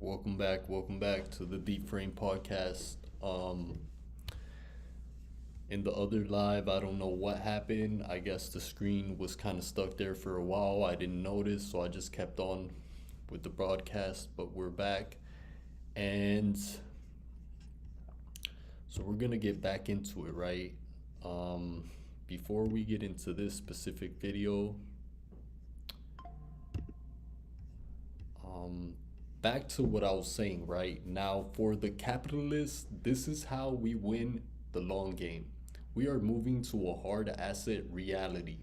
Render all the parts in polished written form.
Welcome back to the Deep Frame podcast. In the other live, I don't know what happened. I guess the screen was kind of stuck there for a while. I didn't notice, so I just kept on with the broadcast, but we're back. And so we're gonna get back into it, right? Before we get into this specific video, back to what I was saying, right? Now, for the capitalists, this is how we win the long game. We are moving to a hard asset reality.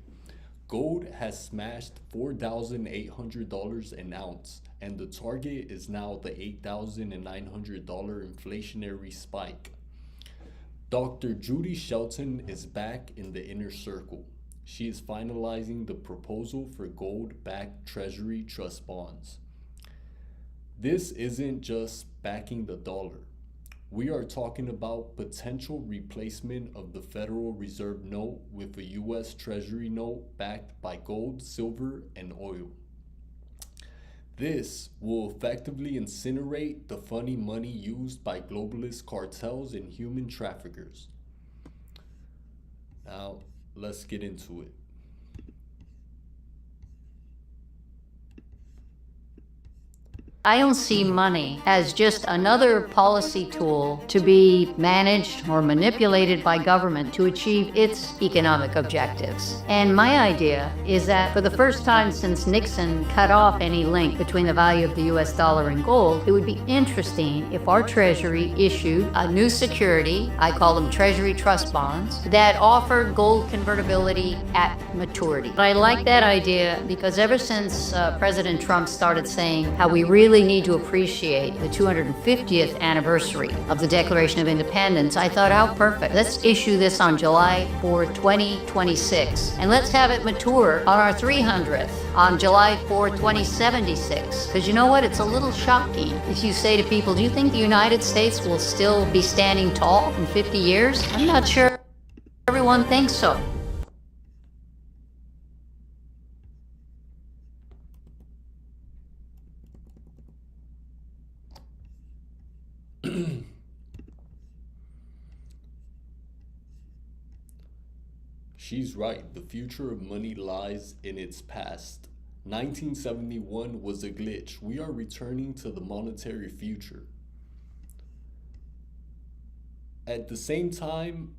Gold has smashed $4,800 an ounce, and the target is now the $8,900 inflationary spike. Dr. Judy Shelton is back in the inner circle. She is finalizing the proposal for gold-backed Treasury trust bonds. This isn't just backing the dollar. We are talking about potential replacement of the Federal Reserve note with a US Treasury note backed by gold, silver, and oil. This will effectively incinerate the funny money used by globalist cartels and human traffickers. Now, let's get into it. I don't see money as just another policy tool to be managed or manipulated by government to achieve its economic objectives. And my idea is that for the first time since Nixon cut off any link between the value of the US dollar and gold, it would be interesting if our Treasury issued a new security, I call them Treasury trust bonds, that offered gold convertibility at maturity. But I like that idea because ever since President Trump started saying how we really need to appreciate the 250th anniversary of the Declaration of Independence, I thought, how perfect. Let's issue this on July 4th, 2026, and let's have it mature on our 300th, on July 4th, 2076. Because you know what? It's a little shocking if you say to people, do you think the United States will still be standing tall in 50 years? I'm not sure everyone thinks so. She's right. The future of money lies in its past. 1971 was a glitch. We are returning to the monetary future. At the same time,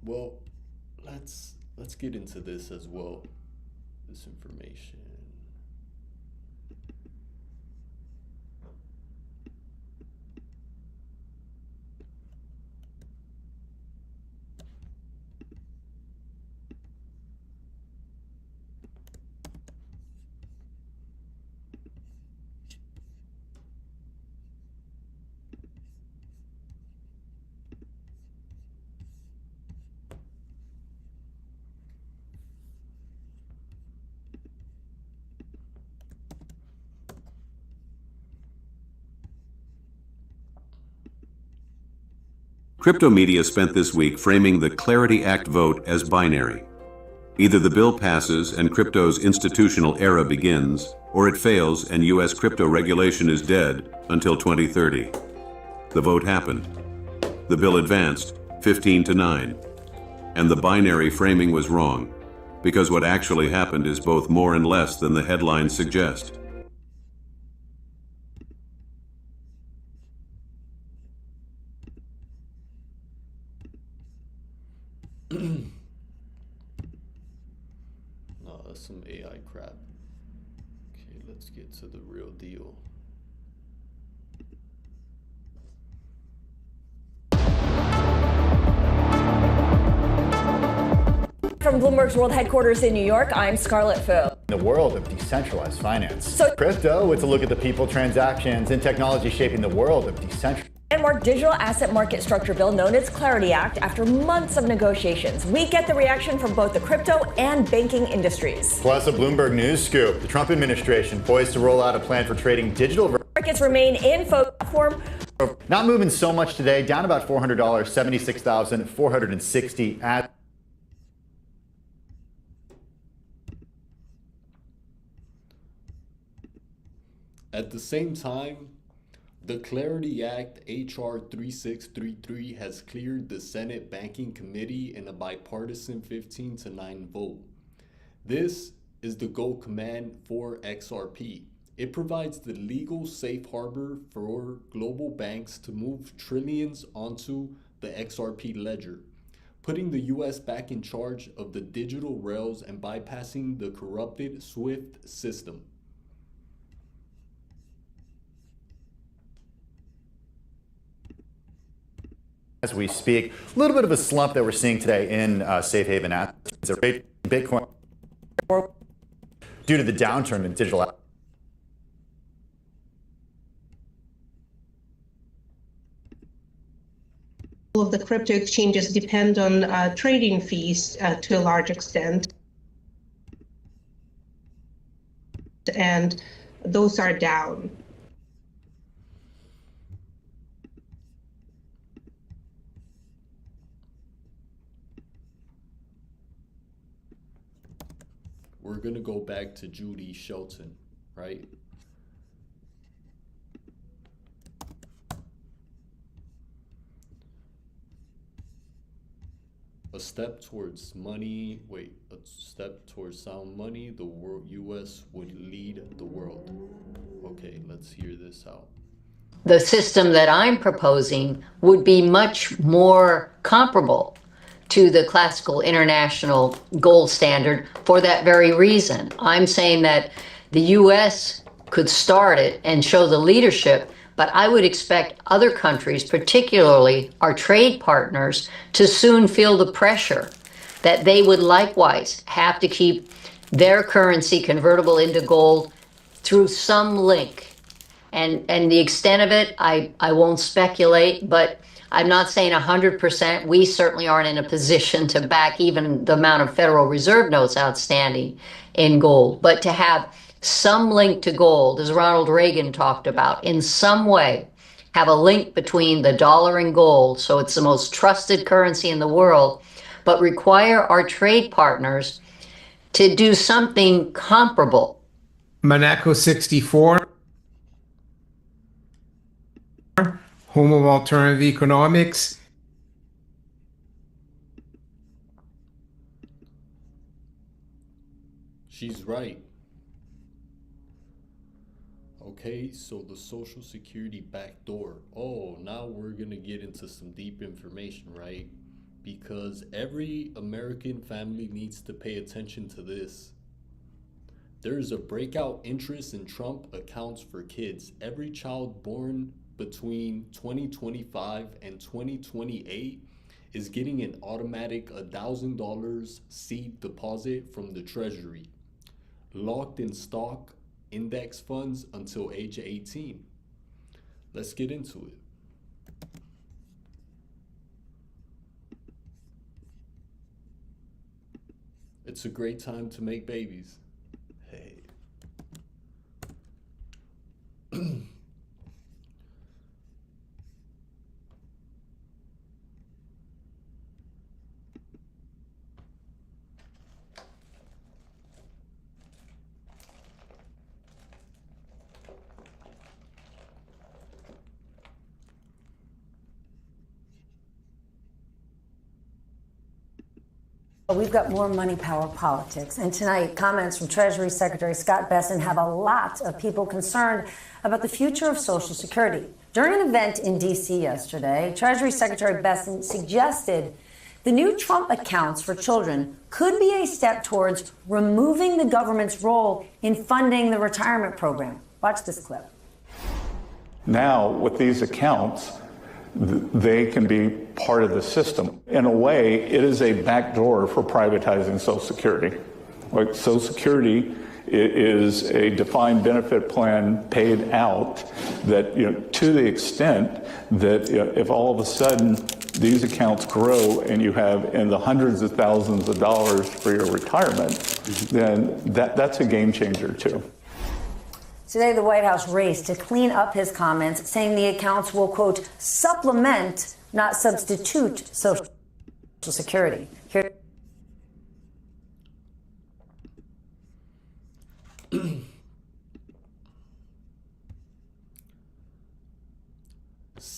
well, let's get into this as well. This information. Crypto media spent this week framing the Clarity Act vote as binary. Either the bill passes and crypto's institutional era begins, or it fails and US crypto regulation is dead until 2030. The vote happened. The bill advanced 15-9. And the binary framing was wrong, because what actually happened is both more and less than the headlines suggest. No, that's some AI crap. Okay, let's get to the real deal. From Bloomberg's world headquarters in New York, I'm Scarlett Fu. The world of decentralized finance. So crypto, it's a look at the people, transactions, and technology shaping the world of decentralized. Landmark digital asset market structure bill known as Clarity Act after months of negotiations. We get the reaction from both the crypto and banking industries. Plus a Bloomberg news scoop. The Trump administration poised to roll out a plan for trading digital. Markets remain in focus. Not moving so much today, down about $400, 76,460 at. At the same time, the Clarity Act HR 3633 has cleared the Senate Banking Committee in a bipartisan 15-9 vote. This is the Gold Command for XRP. It provides the legal safe harbor for global banks to move trillions onto the XRP ledger, putting the US back in charge of the digital rails and bypassing the corrupted SWIFT system. As we speak, a little bit of a slump that we're seeing today in safe haven assets. Bitcoin due to the downturn in digital assets. All of the crypto exchanges depend on trading fees to a large extent, and those are down. We're going to go back to Judy Shelton, right? A step towards sound money, the US would lead the world. Okay, let's hear this out. The system that I'm proposing would be much more comparable to the classical international gold standard for that very reason. I'm saying that the US could start it and show the leadership, but I would expect other countries, particularly our trade partners, to soon feel the pressure that they would likewise have to keep their currency convertible into gold through some link. And the extent of it, I won't speculate, but I'm not saying 100%. We certainly aren't in a position to back even the amount of Federal Reserve notes outstanding in gold. But to have some link to gold, as Ronald Reagan talked about, in some way, have a link between the dollar and gold, so it's the most trusted currency in the world, but require our trade partners to do something comparable. Monaco 64. Home of alternative economics. She's right. Okay, so the Social Security backdoor. Oh, now we're gonna get into some deep information, right? Because every American family needs to pay attention to this. There's a breakout interest in Trump accounts for kids. Every child born between 2025 and 2028 is getting an automatic $1,000 seed deposit from the Treasury, locked in stock index funds until age 18. Let's get into it. It's a great time to make babies. Hey. We've got more money, power, politics. And tonight, comments from Treasury Secretary Scott Bessent have a lot of people concerned about the future of Social Security. During an event in D.C. yesterday, Treasury Secretary Bessent suggested the new Trump accounts for children could be a step towards removing the government's role in funding the retirement program. Watch this clip. Now, with these accounts, they can be part of the system. In a way, it is a backdoor for privatizing Social Security. Like Social Security is a defined benefit plan paid out that, to the extent that if all of a sudden these accounts grow and you have in the hundreds of thousands of dollars for your retirement, then that's a game changer too. Today, the White House raced to clean up his comments, saying the accounts will, quote, supplement, not substitute Social Security. Here.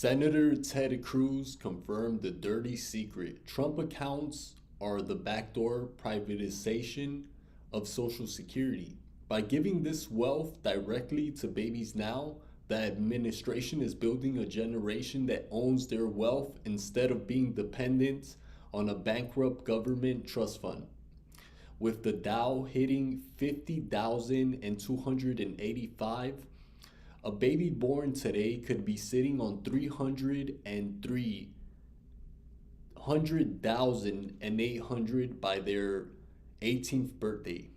Senator Ted Cruz confirmed the dirty secret. Trump accounts are the backdoor privatization of Social Security. By giving this wealth directly to babies now, the administration is building a generation that owns their wealth instead of being dependent on a bankrupt government trust fund. With the Dow hitting 50,285, a baby born today could be sitting on 303,800 by their 18th birthday.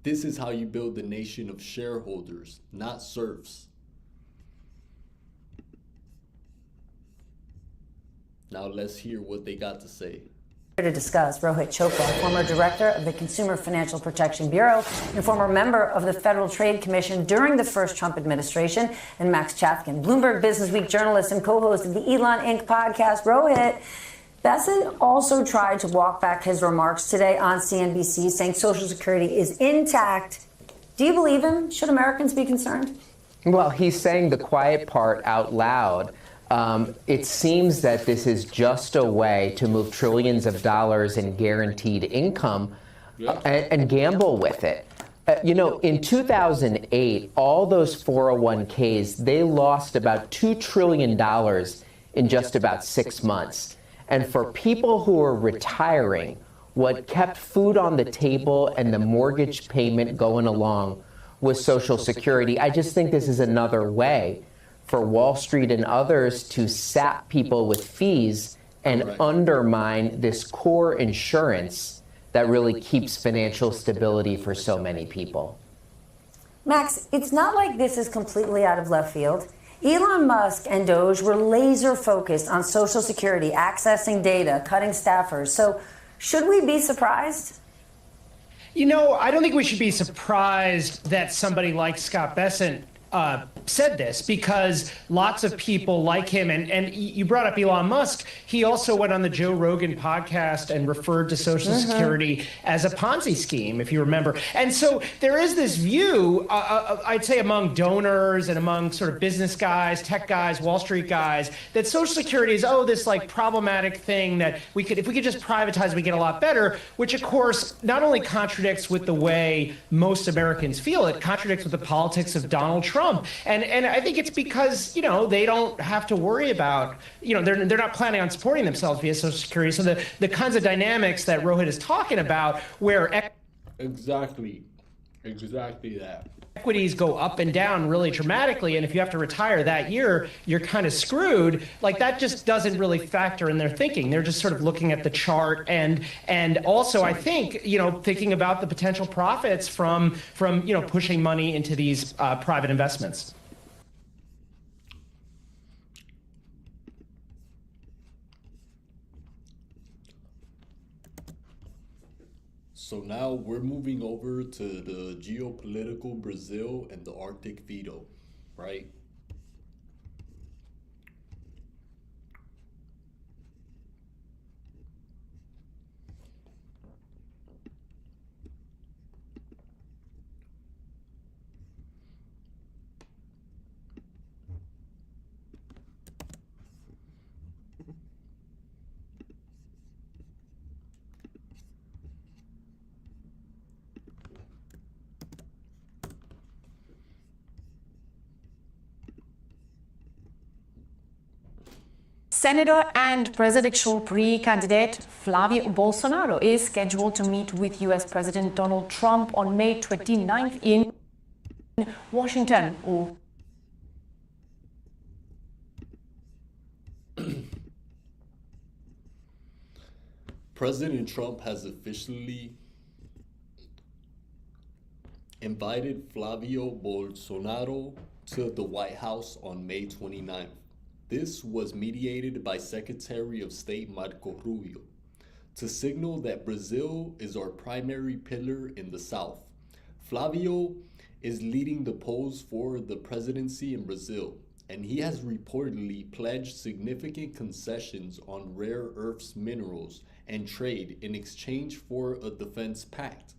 This is how you build a nation of shareholders, not serfs. Now let's hear what they got to say. To discuss, Rohit Chopra, former director of the Consumer Financial Protection Bureau and former member of the Federal Trade Commission during the first Trump administration, and Max Chafkin, Bloomberg Businessweek journalist and co-host of the Elon Inc. podcast. Rohit, Bessent also tried to walk back his remarks today on CNBC, saying Social Security is intact. Do you believe him? Should Americans be concerned? Well, he's saying the quiet part out loud. It seems that this is just a way to move trillions of dollars in guaranteed income and gamble with it. In 2008, all those 401ks, they lost about $2 trillion in just about 6 months. And for people who are retiring, what kept food on the table and the mortgage payment going along was Social Security. I just think this is another way for Wall Street and others to sap people with fees and undermine this core insurance that really keeps financial stability for so many people. Max, it's not like this is completely out of left field. Elon Musk and Doge were laser focused on Social Security, accessing data, cutting staffers. So should we be surprised? I don't think we should be surprised that somebody like Scott Bessent said this, because lots of people like him, and you brought up Elon Musk, he also went on the Joe Rogan podcast and referred to Social Security as a Ponzi scheme, if you remember. And so there is this view, I'd say among donors and among sort of business guys, tech guys, Wall Street guys, that Social Security is, this like problematic thing that if we could just privatize, we get a lot better, which of course not only contradicts with the way most Americans feel, it contradicts with the politics of Donald Trump. And I think it's because, they don't have to worry about, they're not planning on supporting themselves via Social Security. So the kinds of dynamics that Rohit is talking about, where exactly that equities go up and down really dramatically, and if you have to retire that year, you're kind of screwed. Like, that just doesn't really factor in their thinking. They're just sort of looking at the chart, and also I think thinking about the potential profits from pushing money into these private investments. So now we're moving over to the geopolitical Brazil and the Arctic veto, right? Senator and presidential pre-candidate Flavio Bolsonaro is scheduled to meet with U.S. President Donald Trump on May 29th in Washington. President Trump has officially invited Flavio Bolsonaro to the White House on May 29th. This was mediated by Secretary of State Marco Rubio to signal that Brazil is our primary pillar in the South. Flavio is leading the polls for the presidency in Brazil, and he has reportedly pledged significant concessions on rare earths minerals and trade in exchange for a defense pact.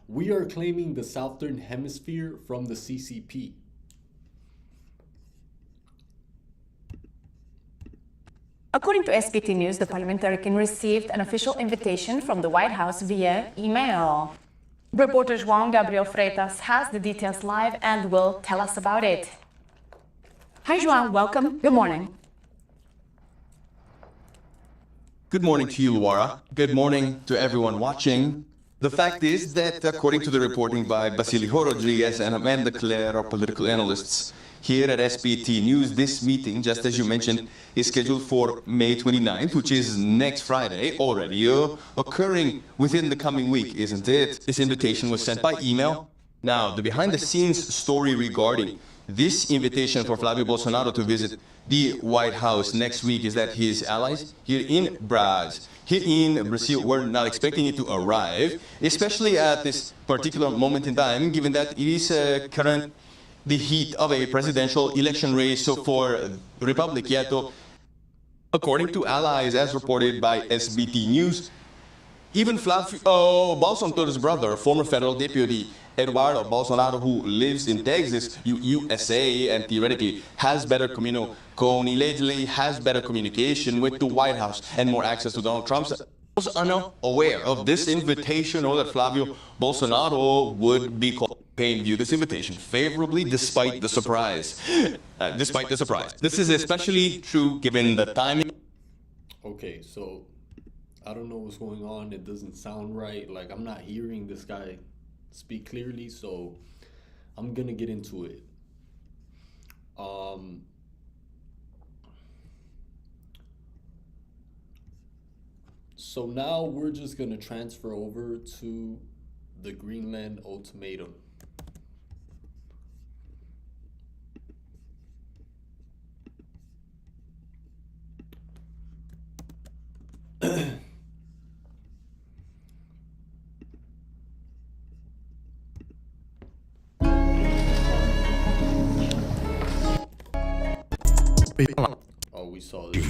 We are claiming the Southern Hemisphere from the CCP. According to SBT News, the parliamentarian received an official invitation from the White House via email. Reporter João Gabriel Freitas has the details live and will tell us about it. Hi, João. Welcome. Good morning. Good morning to you, Luara. Good morning to everyone watching. The fact is that, according to the reporting by Basilio Rodriguez and Amanda Claire, our political analysts, here at SBT News, this meeting, just as you mentioned, is scheduled for May 29th, which is next Friday, already occurring within the coming week, isn't it? This invitation was sent by email. Now, the behind-the-scenes story regarding this invitation for Flavio Bolsonaro to visit the White House next week is that his allies here in Brazil were not expecting it to arrive, especially at this particular moment in time, given that it is the heat of a presidential election race for Republic Quieto. According to allies, as reported by SBT News, even Flavio Bolsonaro's brother, former federal deputy Eduardo Bolsonaro, who lives in Texas, USA, and theoretically has better allegedly has better communication with the White House and more access to Donald Trump, was unaware of this invitation, or that Flavio Bolsonaro would be view this invitation favorably despite the surprise. This is especially true given the timing. Okay, so I don't know what's going on. It doesn't sound right. Like, I'm not hearing this guy speak clearly, so I'm gonna get into it. So now we're just gonna transfer over to the Greenland ultimatum. Oh, we saw this.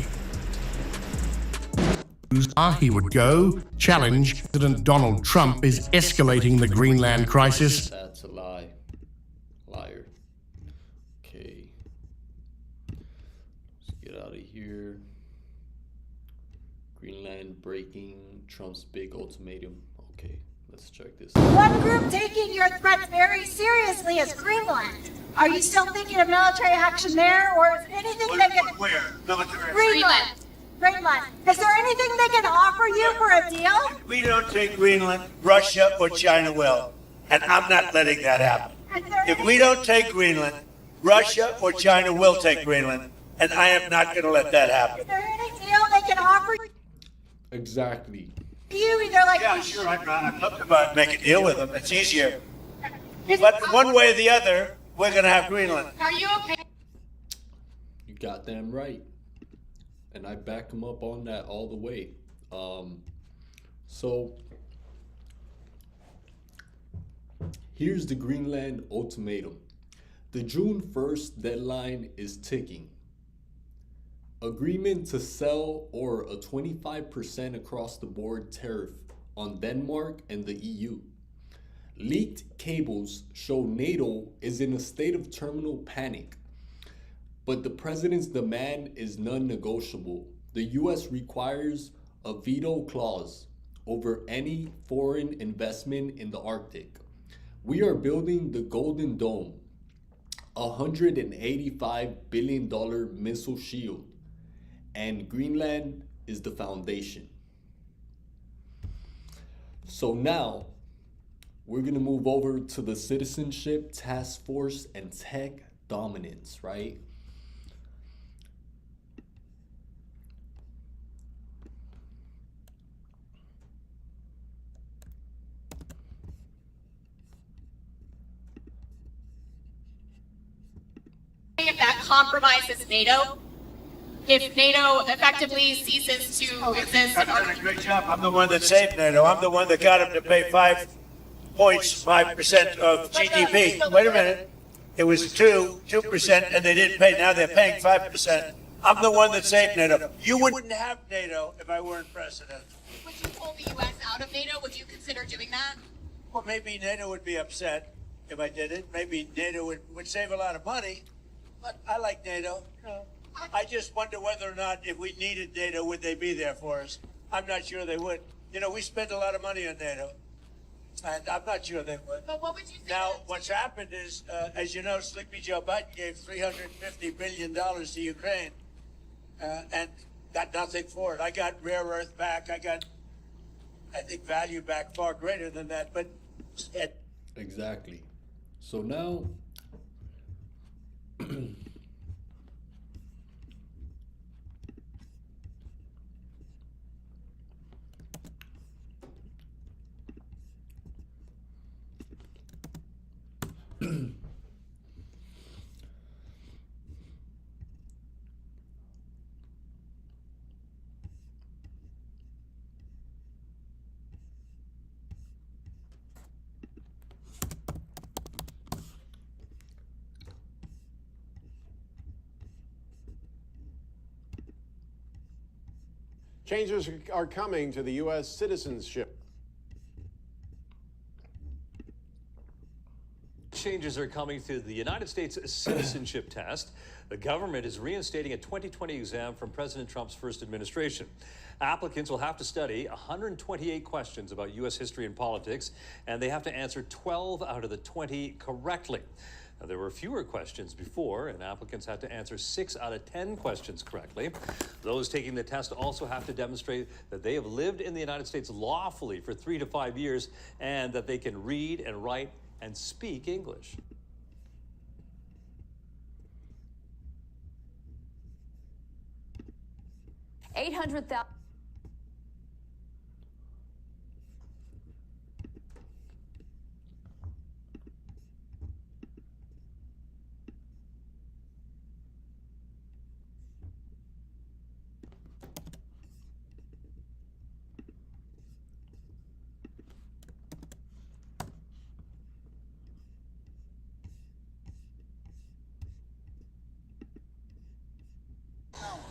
He would go challenge President Donald Trump is escalating the Greenland crisis. That's a lie. Liar. Okay. Let's get out of here. Greenland breaking Trump's big ultimatum. Okay, let's check this out. One group taking your threat very seriously is Greenland. Are you still thinking of military action there, or is anything they can... Where? Military? Greenland. Greenland. Is there anything they can offer you for a deal? If we don't take Greenland, Russia or China will. And I'm not letting that happen. If we don't take Greenland, Russia or China will take Greenland. And I am not going to let that happen. Is there any deal they can offer Exactly. you? Either like... Yeah, sure. I'd love to make a deal with them. It's easier. But one way or the other, we're going to have Greenland. Are you okay? You got them right. And I back him up on that all the way. So here's the Greenland ultimatum. The June 1st deadline is ticking. Agreement to sell or a 25% across the board tariff on Denmark and the EU. Leaked cables show NATO is in a state of terminal panic. But the president's demand is non-negotiable. The US requires a veto clause over any foreign investment in the Arctic. We are building the Golden Dome, a $185 billion missile shield, and Greenland is the foundation. So now, we're gonna move over to the citizenship, task force, and tech dominance, right? If that compromises NATO, if NATO effectively ceases to exist. I've done a great job. I'm the one that saved NATO. I'm the one that got him to pay 5% of GDP. Wait a minute. It was 2%, and they didn't pay. Now they're paying 5%. I'm the one that saved NATO. You wouldn't have NATO if I weren't president. Would you pull the U.S. out of NATO? Would you consider doing that? Well, maybe NATO would be upset if I did it. Maybe NATO would save a lot of money. But I like NATO. I just wonder whether or not if we needed NATO, would they be there for us? I'm not sure they would. You know, we spend a lot of money on NATO, and I'm not sure they would. But what would you say? Now, what's happened is, as you know, Sleepy Joe Biden gave $350 billion to Ukraine and got nothing for it. I got rare earth back. I got, I think, value back far greater than that. But exactly. So now Changes are coming to the U.S. citizenship. Changes are coming to the United States citizenship test. The government is reinstating a 2020 exam from President Trump's first administration. Applicants will have to study 128 questions about U.S. history and politics, and they have to answer 12 out of the 20 correctly. Now, there were fewer questions before, and applicants had to answer 6 out of 10 questions correctly. Those taking the test also have to demonstrate that they have lived in the United States lawfully for 3 to 5 years and that they can read and write and speak English. $800,000.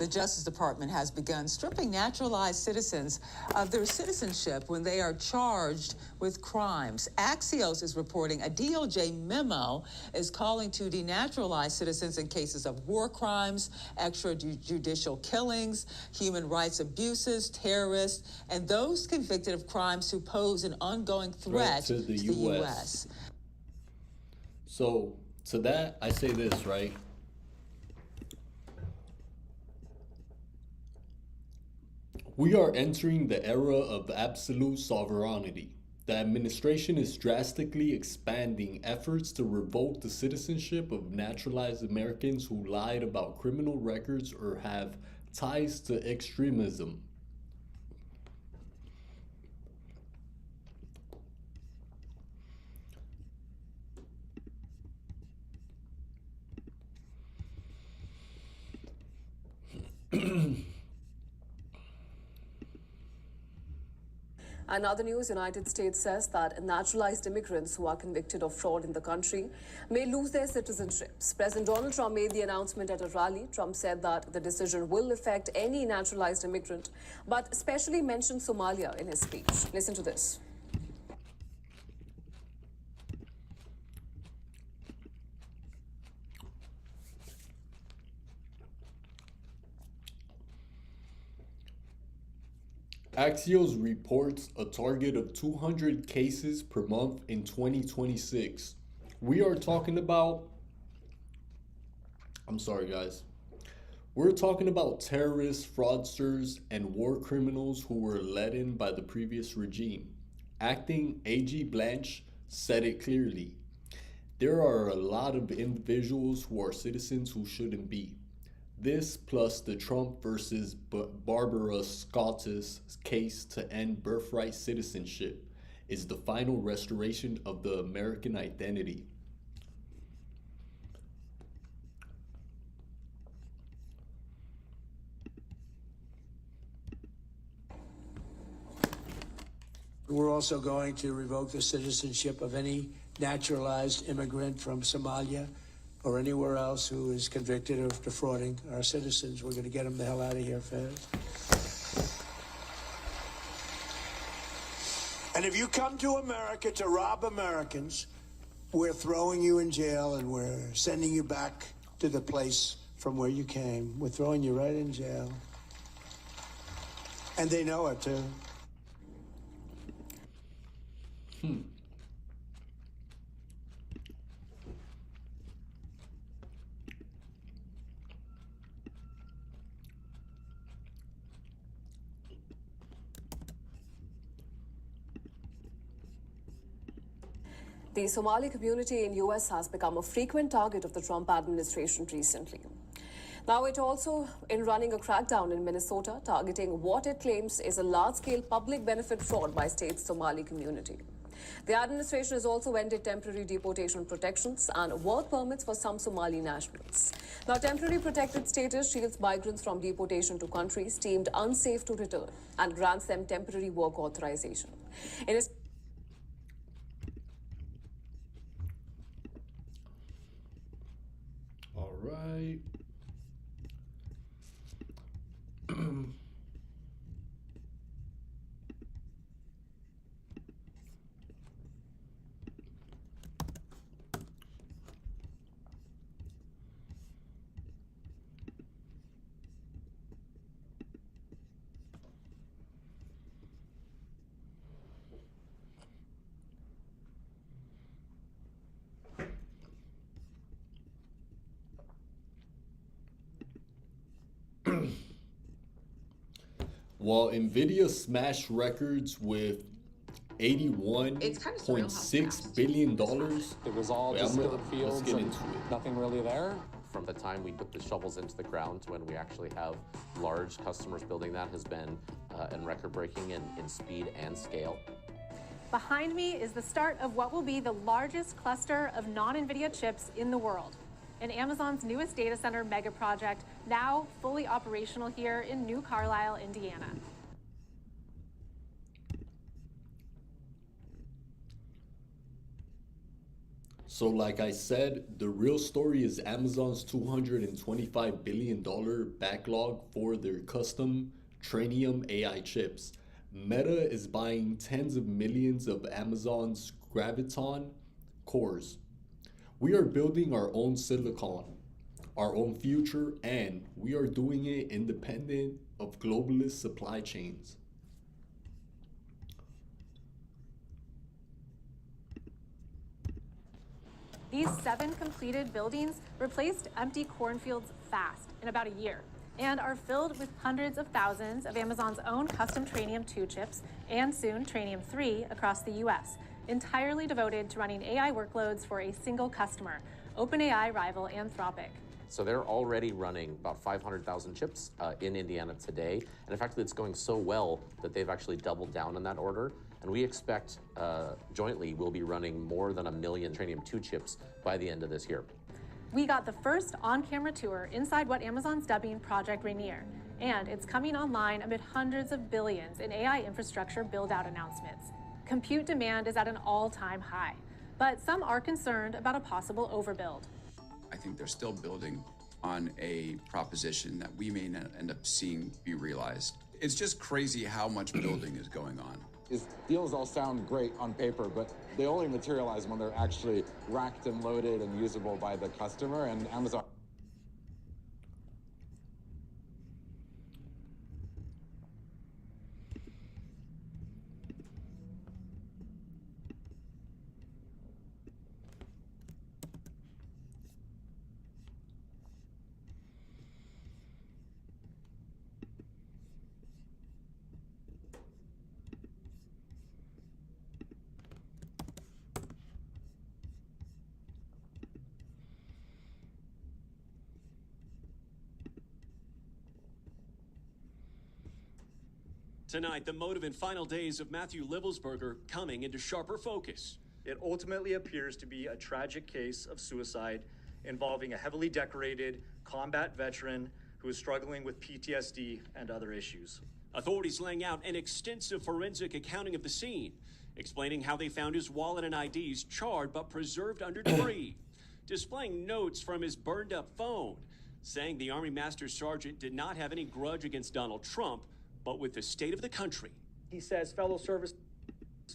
The Justice Department has begun stripping naturalized citizens of their citizenship when they are charged with crimes. Axios is reporting a DOJ memo is calling to denaturalize citizens in cases of war crimes, extrajudicial killings, human rights abuses, terrorists, and those convicted of crimes who pose an ongoing threat to the U.S. So, to that, I say this, right? We are entering the era of absolute sovereignty. The administration is drastically expanding efforts to revoke the citizenship of naturalized Americans who lied about criminal records or have ties to extremism. And other news, United States says that naturalized immigrants who are convicted of fraud in the country may lose their citizenships. President Donald Trump made the announcement at a rally. Trump said that the decision will affect any naturalized immigrant, but especially mentioned Somalia in his speech. Listen to this. Axios reports a target of 200 cases per month in 2026. We are talking about, I'm sorry guys, we're talking about terrorists, fraudsters, and war criminals who were let in by the previous regime. Acting AG Blanche said it clearly. There are a lot of individuals who are citizens who shouldn't be. This, plus the Trump versus Barbara Scottis case to end birthright citizenship, is the final restoration of the American identity. We're also going to revoke the citizenship of any naturalized immigrant from Somalia or anywhere else who is convicted of defrauding our citizens. We're going to get them the hell out of here fast. And if you come to America to rob Americans, we're throwing you in jail and we're sending you back to the place from where you came. We're throwing you right in jail. And they know it, too. The Somali community in US has become a frequent target of the Trump administration recently. Now it also in running a crackdown in Minnesota targeting what it claims is a large-scale public benefit fraud by state's Somali community. The administration has also ended temporary deportation protections and work permits for some Somali nationals. Now, temporary protected status shields migrants from deportation to countries deemed unsafe to return and grants them temporary work authorization. In its All right. While Nvidia smashed records with $81.6 billion. It was all just fields. Let's get into it. Nothing really there. From the time we put the shovels into the ground to when we actually have large customers building that has been and record-breaking in speed and scale. Behind me is the start of what will be the largest cluster of non-NVIDIA chips in the world. In Amazon's newest data center mega project, now fully operational here in New Carlisle, Indiana. So like I said, the real story is Amazon's $225 billion backlog for their custom Trainium AI chips. Meta is buying tens of millions of Amazon's Graviton cores. We are building our own silicon, our own future, and we are doing it independent of globalist supply chains. These 7 completed buildings replaced empty cornfields fast, in about a year, and are filled with hundreds of thousands of Amazon's own custom Trainium 2 chips and soon Trainium 3 across the US, entirely devoted to running AI workloads for a single customer, OpenAI rival Anthropic. So they're already running about 500,000 chips in Indiana today. And in fact, it's going so well that they've actually doubled down on that order. And we expect jointly we'll be running more than 1 million Trainium 2 chips by the end of this year. We got the first on-camera tour inside what Amazon's dubbing Project Rainier, and it's coming online amid hundreds of billions in AI infrastructure build-out announcements. Compute demand is at an all-time high, but some are concerned about a possible overbuild. I think they're still building on a proposition that we may not end up seeing be realized. It's just crazy how much building is going on. These deals all sound great on paper, but they only materialize when they're actually racked and loaded and usable by the customer, and Amazon. Tonight, the motive and final days of Matthew Livelsberger coming into sharper focus. It ultimately appears to be a tragic case of suicide involving a heavily decorated combat veteran who is struggling with PTSD and other issues. Authorities laying out an extensive forensic accounting of the scene, explaining how they found his wallet and IDs charred but preserved under debris, displaying notes from his burned up phone, saying the Army Master Sergeant did not have any grudge against Donald Trump, but with the state of the country. He says, fellow service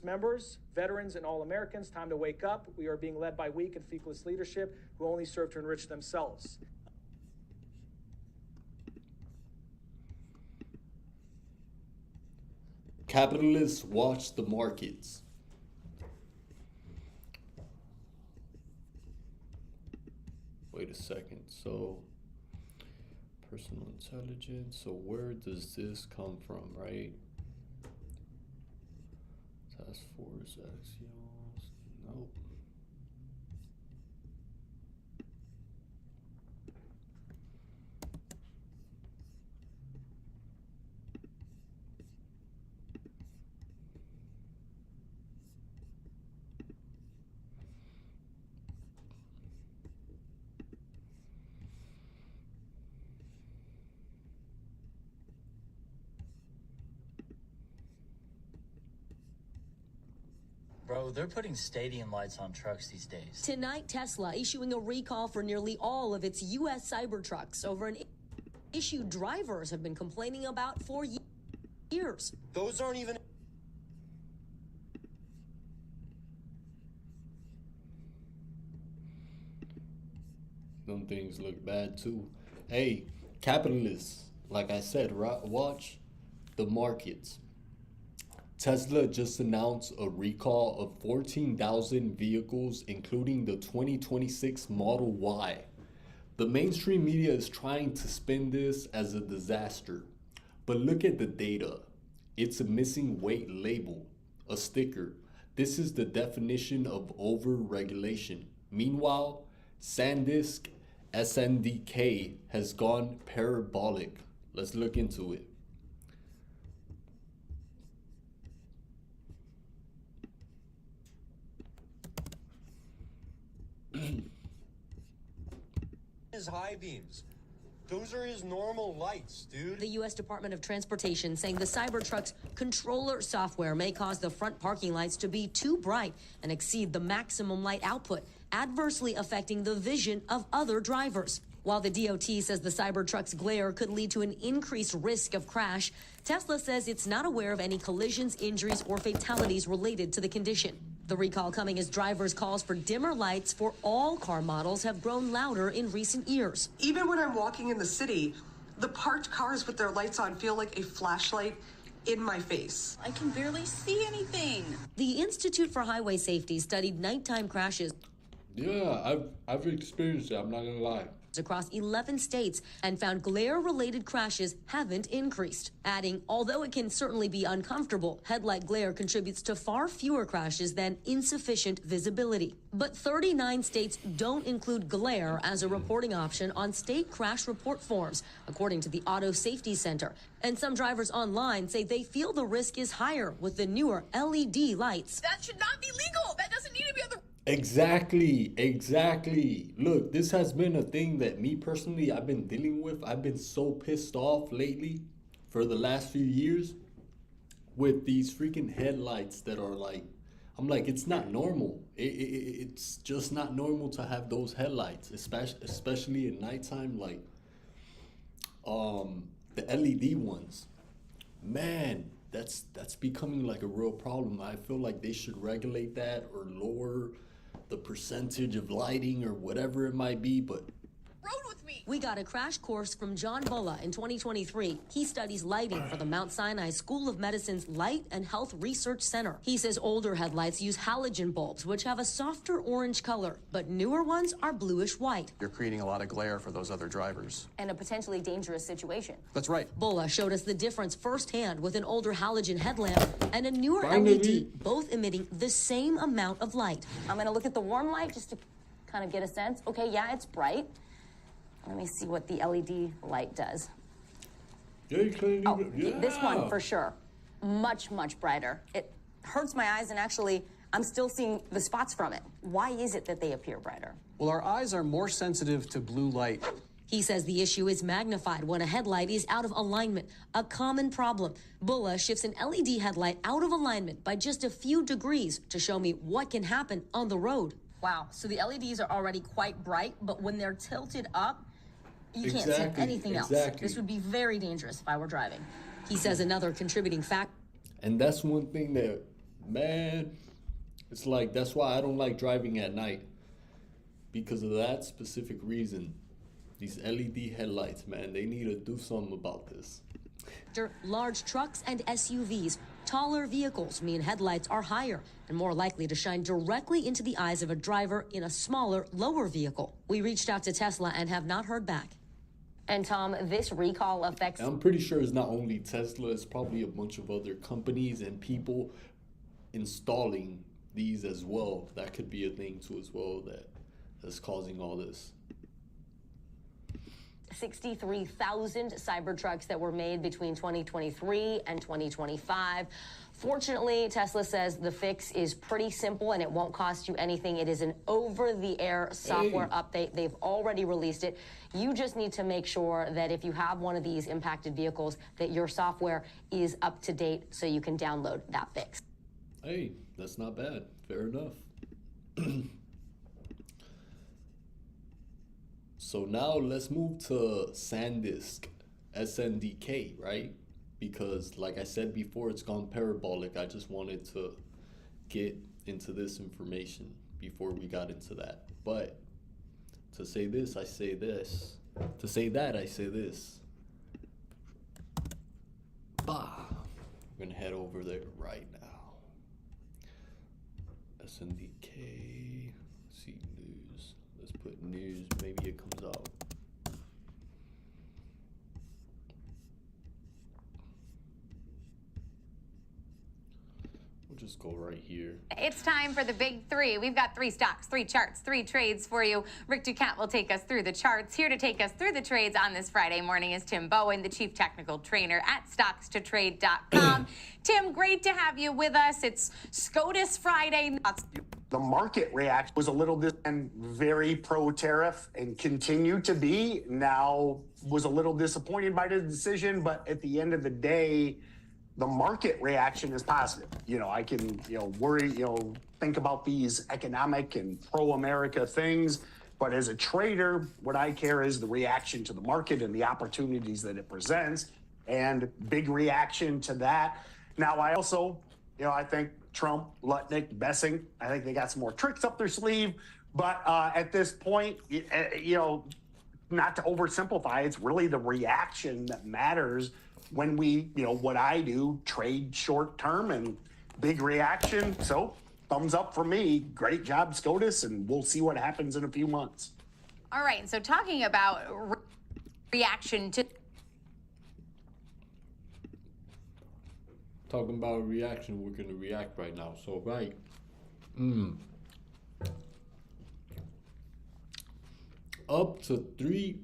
members, veterans, and all Americans, time to wake up. We are being led by weak and feckless leadership who only serve to enrich themselves. Capitalists watch the markets. Wait a second. So, personal intelligence. So, where does this come from, right? Task Force Axios. Nope. Bro, they're putting stadium lights on trucks these days. Tonight, Tesla issuing a recall for nearly all of its U.S. Cybertrucks over an issue drivers have been complaining about for years. Those aren't even... Them things look bad too. Hey, capitalists, like I said, watch the markets. Tesla just announced a recall of 14,000 vehicles, including the 2026 Model Y. The mainstream media is trying to spin this as a disaster. But look at the data. It's a missing weight label, a sticker. This is the definition of over-regulation. Meanwhile, SanDisk SNDK has gone parabolic. Let's look into it. His high beams. Those are his normal lights, dude. The U.S. Department of Transportation saying the Cybertruck's controller software may cause the front parking lights to be too bright and exceed the maximum light output, adversely affecting the vision of other drivers. While the DOT says the Cybertruck's glare could lead to an increased risk of crash, Tesla says it's not aware of any collisions, injuries, or fatalities related to the condition. The recall coming as drivers' calls for dimmer lights for all car models have grown louder in recent years. Even when I'm walking in the city, the parked cars with their lights on feel like a flashlight in my face. I can barely see anything. The Institute for Highway Safety studied nighttime crashes. Yeah, I've experienced it, I'm not gonna lie. Across 11 states and found glare-related crashes haven't increased. Adding, although it can certainly be uncomfortable, headlight glare contributes to far fewer crashes than insufficient visibility. But 39 states don't include glare as a reporting option on state crash report forms, according to the Auto Safety Center. And some drivers online say they feel the risk is higher with the newer LED lights. That should not be legal. That doesn't need to be on the... Exactly. Look, this has been a thing that me personally, I've been dealing with. I've been so pissed off lately for the last few years with these freaking headlights that are like, I'm like, it's not normal. It's just not normal to have those headlights, especially at nighttime, like the LED ones. Man, that's becoming like a real problem. I feel like they should regulate that or lower the percentage of lighting or whatever it might be, but We got a crash course from John Bulla in 2023. He studies lighting for the Mount Sinai School of Medicine's Light and Health Research Center. He says older headlights use halogen bulbs, which have a softer orange color, but newer ones are bluish white. You're creating a lot of glare for those other drivers. And a potentially dangerous situation. That's right. Bulla showed us the difference firsthand with an older halogen headlamp and a newer Finally. LED, both emitting the same amount of light. I'm gonna look at the warm light just to kind of get a sense. Okay, yeah, it's bright. Let me see what the LED light does. Yeah, you can Oh, this one for sure. Much, much brighter. It hurts my eyes, and actually, I'm still seeing the spots from it. Why is it that they appear brighter? Well, our eyes are more sensitive to blue light. He says the issue is magnified when a headlight is out of alignment, a common problem. Bulla shifts an LED headlight out of alignment by just a few degrees to show me what can happen on the road. Wow, so the LEDs are already quite bright, but when they're tilted up, you can't see anything else. This would be very dangerous if I were driving. He says another contributing factor. And that's one thing that, man, it's like, that's why I don't like driving at night. Because of that specific reason. These LED headlights, man, they need to do something about this. Large trucks and SUVs Taller vehicles mean headlights are higher and more likely to shine directly into the eyes of a driver in a smaller, lower vehicle. We reached out to Tesla and have not heard back. And Tom, this recall affects... I'm pretty sure it's not only Tesla, it's probably a bunch of other companies and people installing these as well. That could be a thing too as well that's causing all this. 63,000 Cybertrucks that were made between 2023 and 2025. Fortunately, Tesla says the fix is pretty simple and it won't cost you anything. It is an over-the-air software update. They've already released it. You just need to make sure that if you have one of these impacted vehicles, that your software is up to date so you can download that fix. Hey, that's not bad. Fair enough. So now let's move to SanDisk, SNDK, right? Because like I said before, it's gone parabolic. I just wanted to get into this information before we got into that. But to say this, I say this. To say that, I say this. Bah. We're gonna head over there right now. SNDK, see news. Let's put news, maybe it comes out. We'll just go right here. It's time for the big three. We've got 3 stocks, 3 charts, 3 trades for you. Rick Ducat will take us through the charts. Here to take us through the trades on this Friday morning is Tim Bowen, the Chief Technical Trainer at StocksToTrade.com. Tim, great to have you with us. It's SCOTUS Friday. The market reaction was a little and very pro-tariff and continued to be. Now was a little disappointed by the decision, but at the end of the day, the market reaction is positive. I can, worry, think about these economic and pro-America things, but as a trader, what I care is the reaction to the market and the opportunities that it presents, and big reaction to that. Now, I also, I think Trump, Lutnick, Bessing, I think they got some more tricks up their sleeve, but at this point, not to oversimplify, it's really the reaction that matters when we, what I do, trade short term and big reaction. So thumbs up for me. Great job, SCOTUS, and we'll see what happens in a few months. All right, so talking about reaction to... Talking about reaction, we're gonna react right now. So right. Up to 3.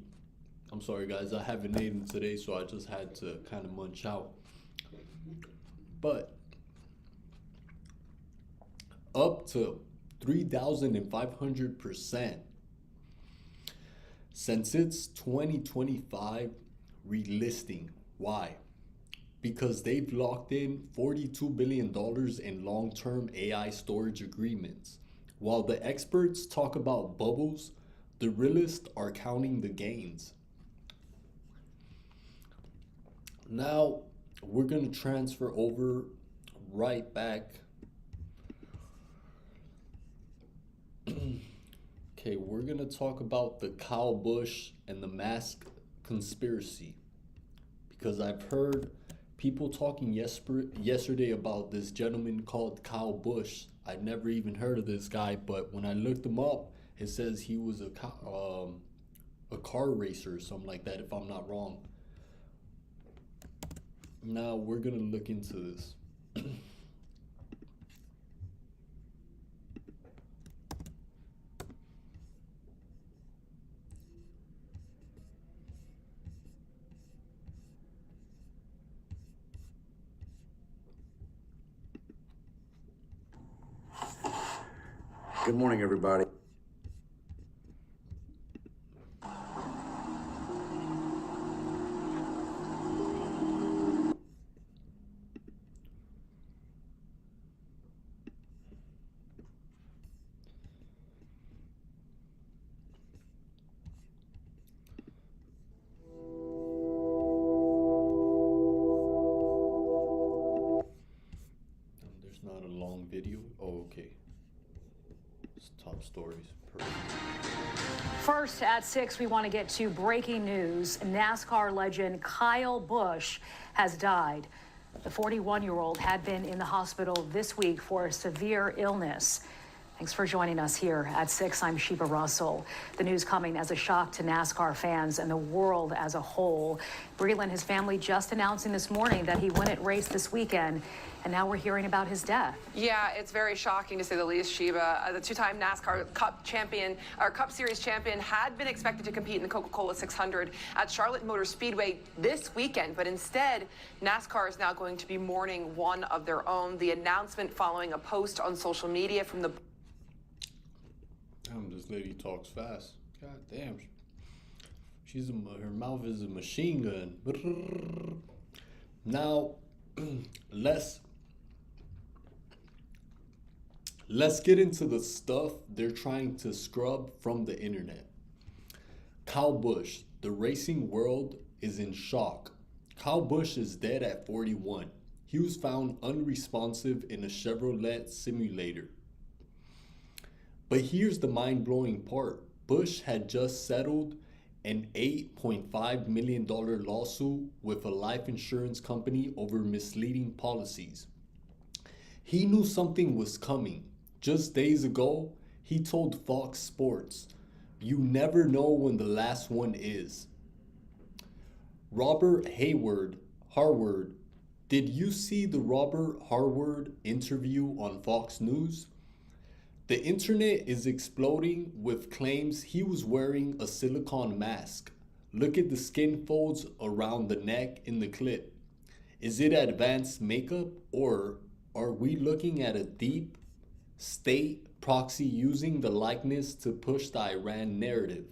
I'm sorry guys, I haven't eaten today, so I just had to kind of munch out. But up to 3,500% since its 2025 relisting. Why? Because they've locked in $42 billion in long-term AI storage agreements. While the experts talk about bubbles, the realists are counting the gains. Now, we're going to transfer over right back. Okay, we're going to talk about the Kyle Busch and the mask conspiracy. Because I've heard people talking yesterday about this gentleman called Kyle Busch. I'd never even heard of this guy, but when I looked him up, it says he was a car racer or something like that, if I'm not wrong. Now we're gonna look into this. Good morning, everybody. There's not a long video. Oh, okay. Top stories. First at 6, we want to get to breaking news. NASCAR legend Kyle Busch has died. The 41-year-old had been in the hospital this week for a severe illness. Thanks for joining us here at 6. I'm Sheba Russell. The news coming as a shock to NASCAR fans and the world as a whole. Breland and his family just announcing this morning that he wouldn't race this weekend, and now we're hearing about his death. Yeah, it's very shocking to say the least, Sheba. The two-time NASCAR Cup champion, or Cup Series champion, had been expected to compete in the Coca-Cola 600 at Charlotte Motor Speedway this weekend, but instead, NASCAR is now going to be mourning one of their own. The announcement following a post on social media from the... Damn, this lady talks fast. God damn. Her mouth is a machine gun. Now, let's get into the stuff they're trying to scrub from the internet. Kyle Busch, the racing world is in shock. Kyle Busch is dead at 41. He was found unresponsive in a Chevrolet simulator. But here's the mind-blowing part. Busch had just settled an $8.5 million lawsuit with a life insurance company over misleading policies. He knew something was coming. Just days ago, he told Fox Sports, "You never know when the last one is." Robert Harward, did you see the Robert Harward interview on Fox News? The internet is exploding with claims he was wearing a silicone mask. Look at the skin folds around the neck in the clip. Is it advanced makeup, or are we looking at a deep state proxy using the likeness to push the Iran narrative?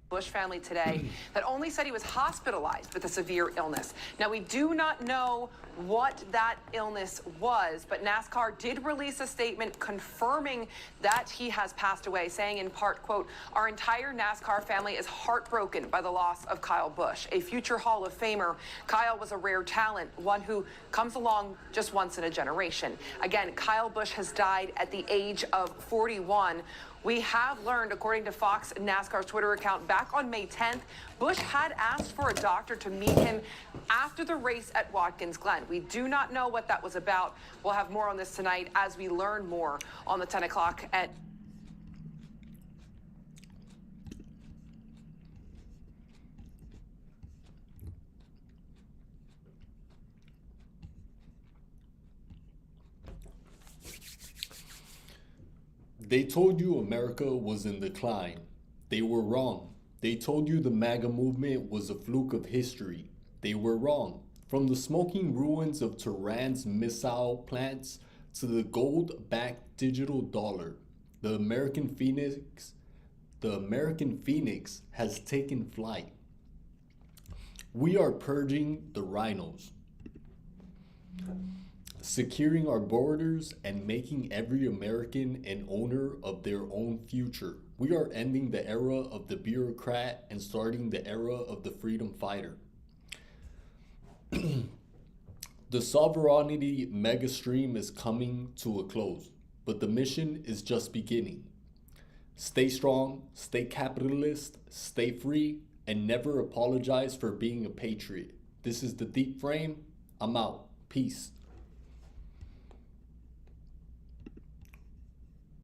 Busch family today that only said he was hospitalized with a severe illness. Now, we do not know what that illness was, but NASCAR did release a statement confirming that he has passed away, saying in part, quote, "Our entire NASCAR family is heartbroken by the loss of Kyle Busch, a future Hall of Famer. Kyle was a rare talent, one who comes along just once in a generation." Again, Kyle Busch has died at the age of 41. We have learned, according to Fox NASCAR's Twitter account, back on May 10th, Busch had asked for a doctor to meet him after the race at Watkins Glen. We do not know what that was about. We'll have more on this tonight as we learn more on the 10 o'clock at... They told you America was in decline. They were wrong. They told you the MAGA movement was a fluke of history. They were wrong. From the smoking ruins of Tehran's missile plants to the gold-backed digital dollar, the American Phoenix has taken flight. We are purging the rhinos, securing our borders, and making every American an owner of their own future. We are ending the era of the bureaucrat and starting the era of the freedom fighter. The sovereignty mega stream is coming to a close, but the mission is just beginning. Stay strong, stay capitalist, stay free, and never apologize for being a patriot. This is the Deep Frame. I'm out. Peace.